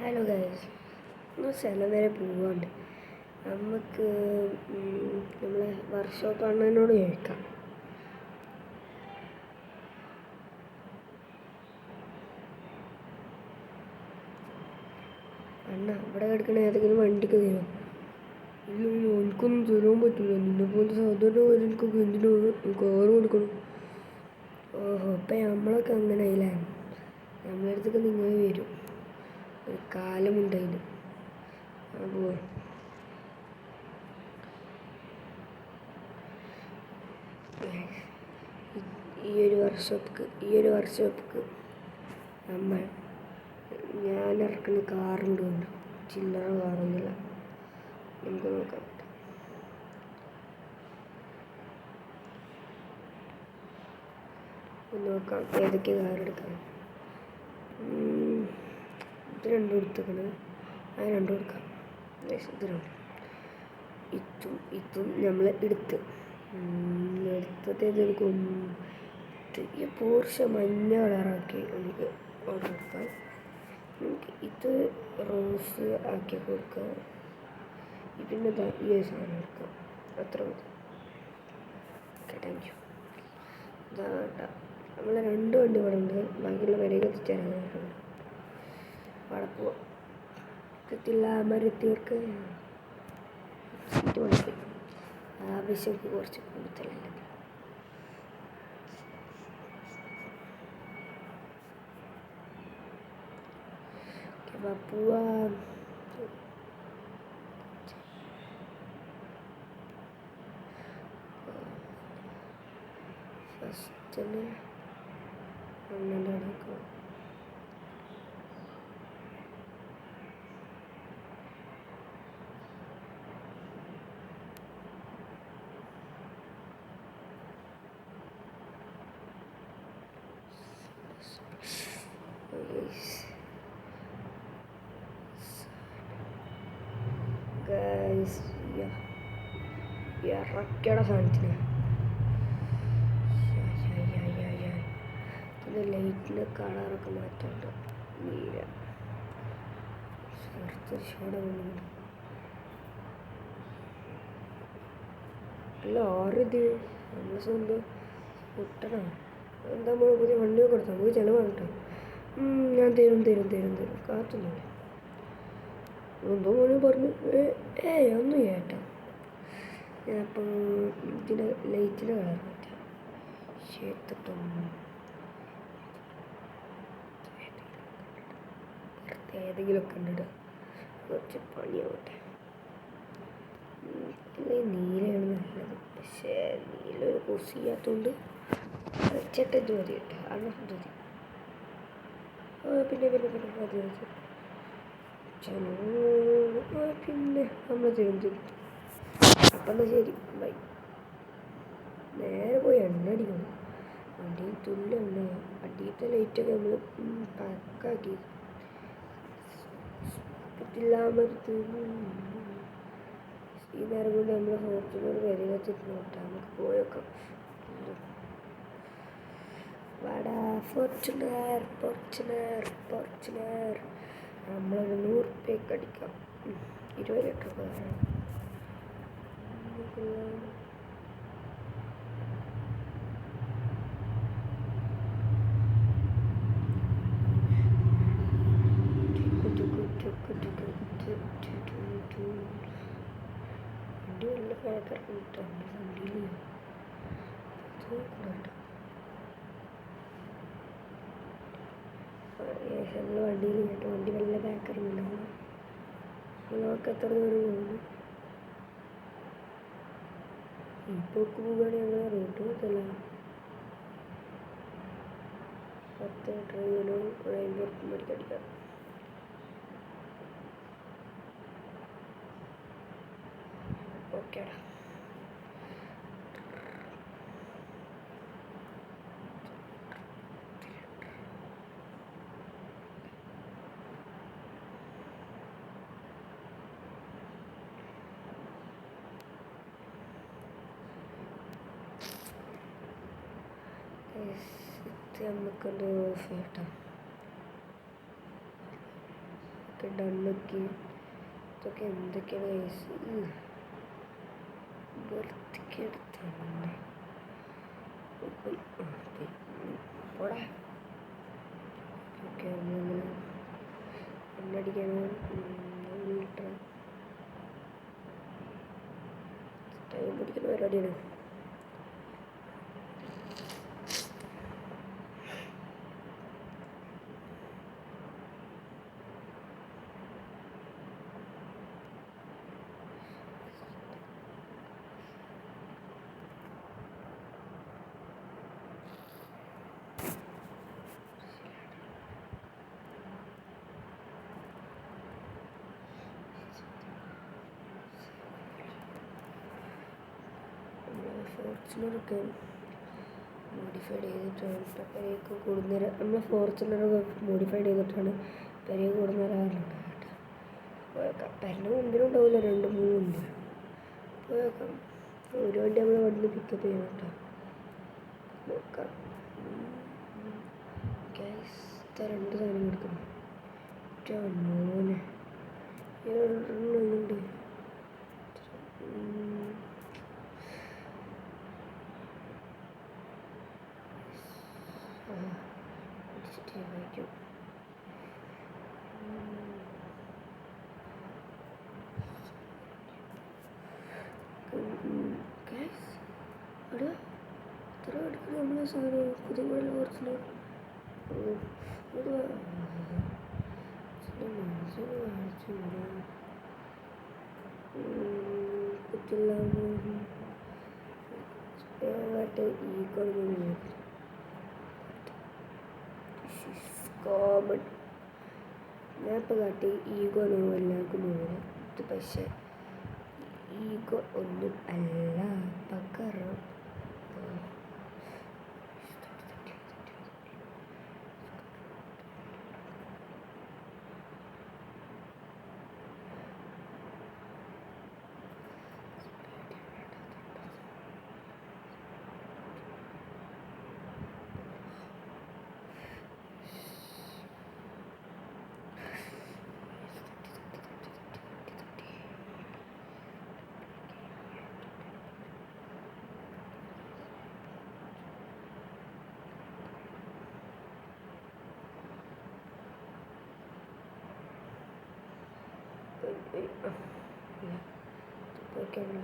Hello guys, നമ്മൾ സ്ഥലം വരെ പോവാണ്ട്. നമുക്ക് നമ്മളെ വർക്ക്ഷോപ്പ് അണ്ണനോട് ചോദിക്കാം. അണ്ണ, ഇവിടെ കിടക്കണ ഏതെങ്കിലും വണ്ടിക്ക് തരും? ഇല്ല, എനിക്കൊന്നും തരാൻ പറ്റില്ല. നിന്നെ പോലത്തെ സാധാരണ എനിക്കൊക്കെ എന്തിനാണ് കാറ് കൊടുക്കണം? ഓഹോ, ഇപ്പം നമ്മളൊക്കെ അങ്ങനെ ആയില്ലേ? നമ്മളെ അടുത്തൊക്കെ നിങ്ങൾ വരും. ഒരു കാലമുണ്ടായിരുന്നു. അപ്പോൾ ഈ ഒരു വർക്ക്ഷോപ്പിക്ക് ഞാൻ ഇറക്കുന്ന കാറുണ്ട്. ചില്ലറ കാറൊന്നുമില്ല. നമുക്ക് നോക്കാം. ഏതൊക്കെ കാർ എടുക്കാം. ഇത് രണ്ടും എടുത്തേക്കണ്. അത് രണ്ടും എടുക്കാം. ഇത് രണ്ടും ഇതും നമ്മൾ എടുത്തതെടുക്കും. ഈ പോർഷ മഞ്ഞ കളറാക്കി നമുക്ക് ഓർഡർ കൊടുക്കാം. നമുക്ക് ഇത് റോസ് ആക്കി കൊടുക്കാം. പിന്നെ ഈ സാധനം എടുക്കാം. അത്ര മതി. Okay, thank you. ഇതാ നമ്മൾ രണ്ട് വണ്ടി ഇവിടെ ഉണ്ട്. ബാക്കിയുള്ള വരെയൊക്കെ എത്തിച്ചേരാൻ പറഞ്ഞിട്ടുണ്ട്. അവിടെ പോവാം. എത്തില്ല മരത്തീർക്ക് ആവശ്യമൊക്കെ കുറച്ച് കൂടുതലല്ലേ. പോവാം. ഫസ്റ്റിന് ഒന്നിൻ്റെ അടക്കം ഇറക്കിയുടെ സാധനത്തിന് ഇത് ലൈറ്റിൻ്റെ കളറൊക്കെ മാറ്റാണ്ട് നീല ഷോടെ അല്ല ആറിത് നമ്മൾ സ്വന്തം പൊട്ടണം. എന്താ നമ്മൾ പുതിയ വണ്ടിയൊക്കെ കൊടുത്താൽ നമുക്ക് ചിലവാണ് കേട്ടോ. ഞാൻ തരും കാത്തൊന്നുമില്ല. എന്തോ മോനെ പറഞ്ഞു. ഒന്നും കേട്ടോ. ഞാനിപ്പോൾ ഇതിൻ്റെ ലൈറ്റിൻ്റെ കളർ മാറ്റാം. ഏതെങ്കിലുമൊക്കെ ഉണ്ടിടുക. കുറച്ച് പണിയാവട്ടെ. നീലയാണ് നല്ലത്. പക്ഷേ നീല ഒരു കോഴ്സ് ചെയ്യാത്തതുകൊണ്ട് ചേട്ടത് മതി കേട്ടോ. അങ്ങനത്തെ മതി. പിന്നെ നമ്മൾ തരും. അപ്പം ശരി, ബൈ. നേരെ പോയി എണ്ണ അടിക്കണം. വണ്ടിയിൽ തുല്യ എണ്ണ. അടിയത്തെ ലൈറ്റൊക്കെ നമ്മൾ പാക്കാക്കി പറ്റില്ലാമത്ത്. ഈ നേരം കൊണ്ട് നമ്മൾ ഫോർച്യൂണർ വരെ വെച്ചിട്ട് നോക്കാം. നമുക്ക് പോയേക്കാം. വാടാ ഫോർച്യൂണർ. നമ്മളൊരു 100 റുപ്യക്ക് അടിക്കാം. 20 ലിറ്റർ കാറാണ്. വണ്ടി നല്ല പാക്കർക്ക് കിട്ടാം. വണ്ടിയിൽ നമ്മൾ വണ്ടിയിൽ കേട്ടോ. വണ്ടി നല്ല പാക്കറുണ്ടാവും. നമുക്ക് എത്ര ദൂരം പോകുന്നു. ഇപ്പോൾ പോവുകയാണെങ്കിൽ ഞങ്ങൾ റേറ്റ് കൊടുത്തല്ല. 10 ട്രെയിനോ ഒരു 50 റുപ്യ മേടിക്കടിക്കാം. ഓക്കേടാ. നമുക്കൊരു ഓഫ് കേട്ടോ. ഡണ്ണൊക്കെ ഇതൊക്കെ എന്തൊക്കെയാണ് ഗൈസ് വൃത്തിക്കെടുത്തന്നെ പോടാ ഓക്കെ നമ്മളിങ്ങനെ എണ്ണടിക്കാനോ ലിറ്റർ ടൈം പിടിക്കുന്ന പരിപാടിയാണ്. ഫോർച്യൂണറൊക്കെ മോഡിഫൈഡ് ചെയ്തിട്ടാണ് പെരയൊക്കെ കൂടുന്നേരം നമ്മൾ ഫോർച്യൂണറൊക്കെ മോഡിഫൈഡ് ചെയ്തിട്ടാണ് പെരയൊക്കെ കൂടുന്നേരാറുണ്ട് കേട്ടോ. പോയേക്കാം. പെരൻ്റെ മുമ്പിലും ഉണ്ടാവില്ല 2-3 വണ്ടി. പോയേക്കാം. ഒരു വണ്ടി നമ്മൾ വണ്ടി പിക്കപ്പ് ചെയ്യണം കേട്ടോ. നോക്കാം. ഗ്യാസ് 2 സാധനം എടുക്കണം. മോനെ ഉണ്ട്. വായിക്കും. അവിടെ ഇത്ര എടുക്കുന്നത് നമ്മളെ സാധനം പുതിയ മോഡൽ കുറച്ചില്ല. കോമൺ ഞാൻ ഇപ്പോൾ കാട്ടി ഈഗോ എല്ലാവർക്കും നൂറ്. ഇത് പക്ഷേ ഈഗോ ഒന്നും അല്ല പകരം ഓക്കെയാണ്.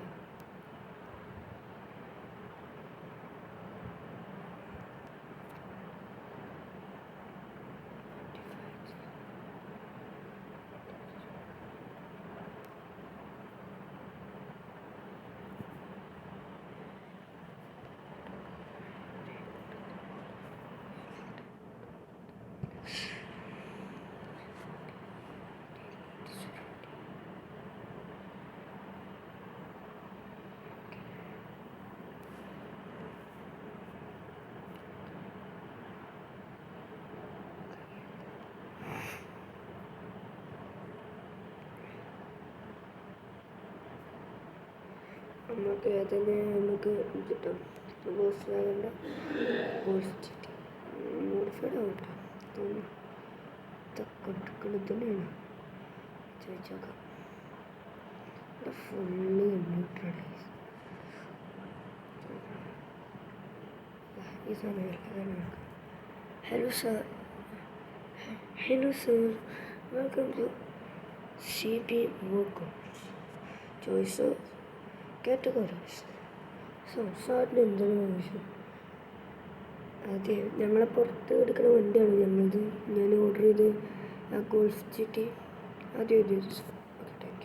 നമുക്ക് അതിനെ നമുക്ക് കിട്ടും. ബോസ്റ്റാകേണ്ട ബോസ്റ്റ് മോഡിഫൈഡ് ആവട്ടെ. ഇതൊക്കെ എടുക്കുന്നത് തന്നെയാണ് ചോദിച്ചു നോക്കാം. ഇവിടെ ഫുള്ള് കമ്പ്യൂട്ടറാണ്. ഈ സമയം hello sir, hello sir, welcome to CP workouts. Choice categories. സാറിന് എന്താണ് ആവശ്യം? അതെ, ഞങ്ങളെ പുറത്ത് എടുക്കുന്ന വണ്ടിയാണ് ഞങ്ങളത്. ഞാൻ ഓർഡർ ചെയ്ത് ആ ഗോൾഫ് GT ആദ്യം എഴുതി വെച്ചു. ഓക്കെ,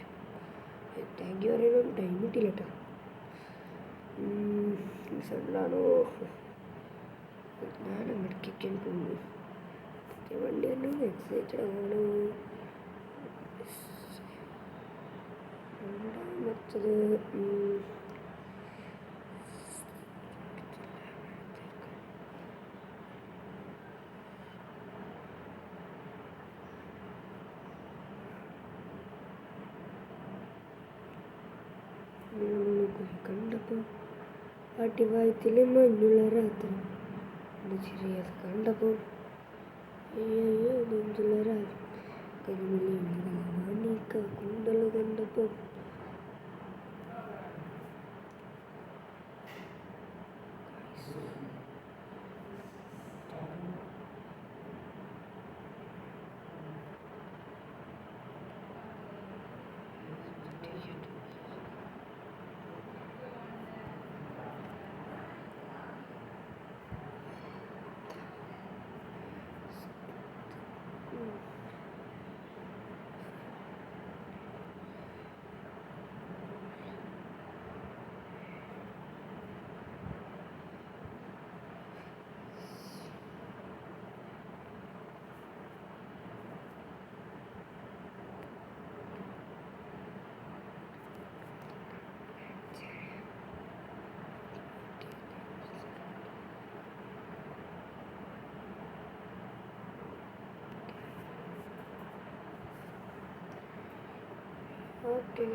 താങ്ക് യു പറയുമ്പോൾ ടൈം കിട്ടില്ല കേട്ടോ. സണ്ണാണോ? ഞാൻ അമേരിക്കൻ പോകുന്നു. വണ്ടി തന്നെ എക്സൈറ്റഡ് ആണ്. രണ്ടാമത്തത് കണ്ടപ്പോൾ അടിവായത്തിൽ മഞ്ഞുള്ള രാത്രി ചെറിയത് കണ്ടപ്പോൾ അയ്യോ നെഞ്ചുള്ള രാത്രി കരിമലി മാണിക്ക കുണ്ടല കണ്ടപ്പം ഓക്കെ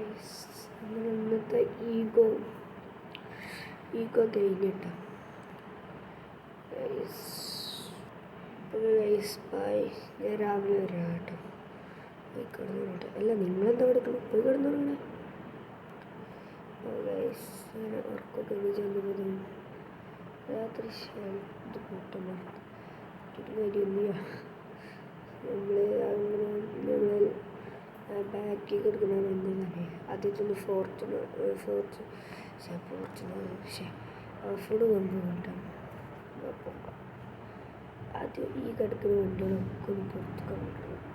അങ്ങനെ ഇന്നത്തെ ഈഗോ കഴിഞ്ഞിട്ടാ ബൈ. ഞാൻ രാവിലെ വരാം കേട്ടോ. പോയി കിടന്നോട്ടെ. അല്ല നിങ്ങളെന്താ എടുക്കണം? പോയി കിടന്നോളണേ. അങ്ങനെ ഉറക്കൊക്കെ ചെല്ലുന്നതും രാത്രി ഇത് കൂട്ടം കാര്യമില്ല. നമ്മൾ ബാക്കി കൊടുക്കുന്ന എന്തെന്നറിയാം. ആദ്യത്തൊന്ന് ഫുഡ് കൊണ്ടുപോകട്ടെ. അപ്പോൾ ആദ്യം ഈ കിടക്കുന്ന വണ്ടികളൊക്കെ ഒന്ന് പുറത്ത് കൊണ്ടുപോകണം.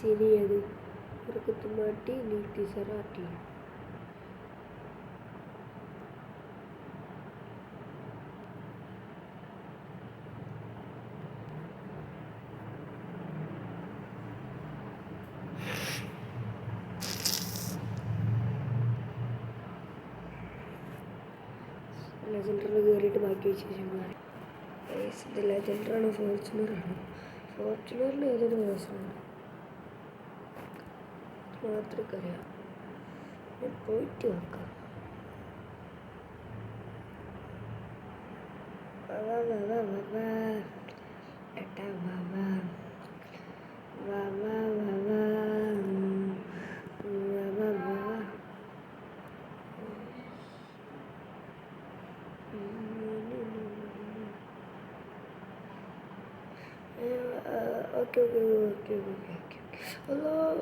ചെറിയത് ഒരു കുത്തുമാട്ടി നീട്ടി സെറാട്ടി ലെജൻഡറിൽ കയറിയിട്ട് ബാക്കി വിശേഷങ്ങളാണ്. ഇത് ലെജൻഡറാണ് ഫോർച്യൂണറിൽ ഏതൊരു ദിവസമാണ് മാത്രമേ അറിയാം. പോയിട്ട് നോക്കാം. Okay. Hello.